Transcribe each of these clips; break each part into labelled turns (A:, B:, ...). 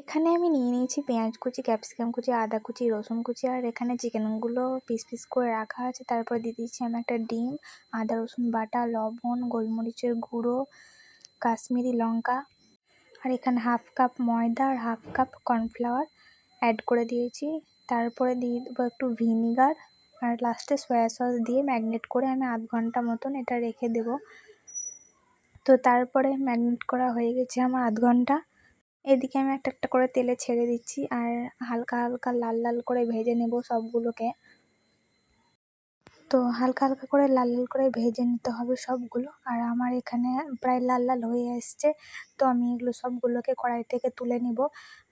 A: এখানে আমি নিয়ে নিয়েছি পেঁয়াজ কুচি, ক্যাপসিকাম কুচি, আদা কুচি, রসুন কুচি, আর এখানে চিকেনগুলো পিস পিস করে রাখা আছে। তারপর দিয়ে দিচ্ছি আমি একটা ডিম, আদা রসুন বাটা, লবণ, গোলমরিচের গুঁড়ো, কাশ্মীরি লঙ্কা, আর এখানে হাফ কাপ ময়দা আর হাফ কাপ কর্নফ্লাওয়ার অ্যাড করে দিয়েছি। তারপরে দিয়ে দেবো একটু ভিনিগার, আর লাস্টে সয়া সস দিয়ে ম্যারিনেট করে আমি আধ ঘন্টা মতন এটা রেখে দেবো। তো তারপরে ম্যারিনেট করা হয়ে গেছে আমার আধ ঘন্টা। এদিকে আমি একটা একটা করে তেলে ছেড়ে দিচ্ছি আর হালকা হালকা লাল লাল করে ভেজে নেব সবগুলোকে। তো হালকা হালকা করে লাল লাল করে ভেজে নিতে হবে সবগুলো। আর আমার এখানে প্রায় লাল লাল হয়ে এসছে, তো আমি এগুলো সবগুলোকে কড়াই থেকে তুলে নিব।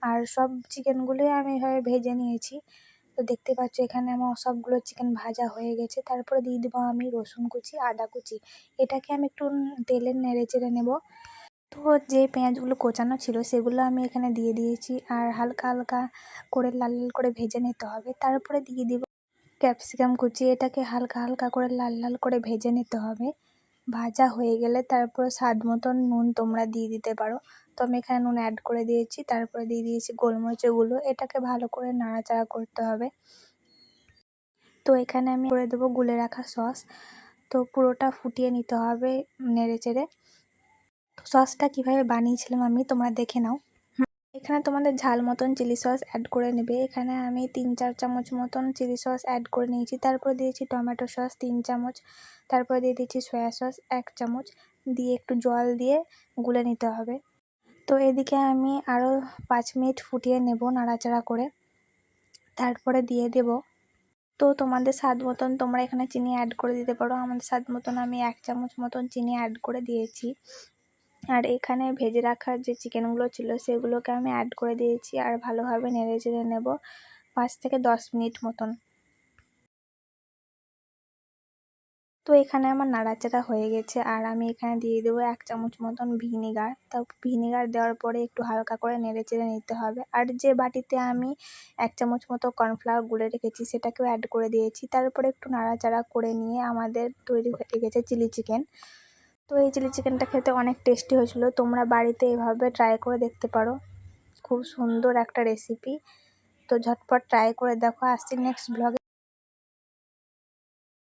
A: আর সব চিকেনগুলোই আমি এভাবে ভেজে নিয়েছি। তো দেখতে পাচ্ছ এখানে আমার সবগুলো চিকেন ভাজা হয়ে গেছে। তারপরে দিয়ে দেবো আমি রসুন কুচি, আদা কুচি, এটাকে আমি একটু তেলে নেড়ে চেড়ে নেব। তো যে পেঁয়াজগুলো কোচানো ছিল সেগুলো আমি এখানে দিয়ে দিয়েছি, আর হালকা হালকা করে লাল লাল করে ভেজে নিতে হবে। তারপরে দিয়ে দিব ক্যাপসিকাম কুচি, এটাকে হালকা হালকা করে লাল লাল করে ভেজে নিতে হবে। ভাজা হয়ে গেলে তারপরে স্বাদ মতন নুন তোমরা দিয়ে দিতে পারো। তো আমি এখানে নুন অ্যাড করে দিয়েছি। তারপরে দিয়ে দিয়েছি গোলমরিচের গুঁড়ো, এটাকে ভালো করে নাড়াচাড়া করতে হবে। তো এখানে আমি করে দেবো গুলে রাখা সস। তো পুরোটা ফুটিয়ে নিতে হবে নেড়ে চেড়ে। তো সসটা কীভাবে বানিয়েছিলাম আমি তোমরা দেখে নাও। এখানে তোমাদের ঝাল মতন চিলি সস অ্যাড করে নেবে। এখানে আমি 3-4 চামচ মতন চিলি সস অ্যাড করে নিয়েছি। তারপর দিয়েছি টমেটো সস 3 চামচ, তারপর দিয়ে দিচ্ছি সয়া সস 1 চামচ, দিয়ে একটু জল দিয়ে গুলে নিতে হবে। তো এদিকে আমি আরও 5 মিনিট ফুটিয়ে নেব নাড়াচাড়া করে। তারপরে দিয়ে দেব, তো তোমাদের স্বাদ মতন তোমরা এখানে চিনি অ্যাড করে দিতে পারো। আমাদের স্বাদ মতন আমি 1 চামচ মতন চিনি অ্যাড করে দিয়েছি। আর এখানে ভেজে রাখা যে চিকেনগুলো ছিল সেগুলোকে আমি অ্যাড করে দিয়েছি আর ভালোভাবে নেড়ে চেড়ে নেব 5 থেকে 10 মিনিট মতন। তো এখানে আমার নাড়াচাড়া হয়ে গেছে আর আমি এখানে দিয়ে দেবো 1 চামচ মতন ভিনিগার। তো ভিনিগার দেওয়ার পরে একটু হালকা করে নেড়ে চেড়ে নিতে হবে। আর যে বাটিতে আমি 1 চামচ মতো কর্নফ্লাওয়ার গুলে রেখেছি সেটাকেও অ্যাড করে দিয়েছি। তারপরে একটু নাড়াচাড়া করে নিয়ে আমাদের তৈরি হয়ে গেছে চিলি চিকেন। তো এই চিলি চিকেনটা খেতে অনেক টেস্টি হয়েছিল। তোমরা বাড়িতে এভাবে ট্রাই করে দেখতে পারো, খুব সুন্দর একটা রেসিপি। তো ঝটপট ট্রাই করে দেখো। আসছি নেক্সট ব্লগে।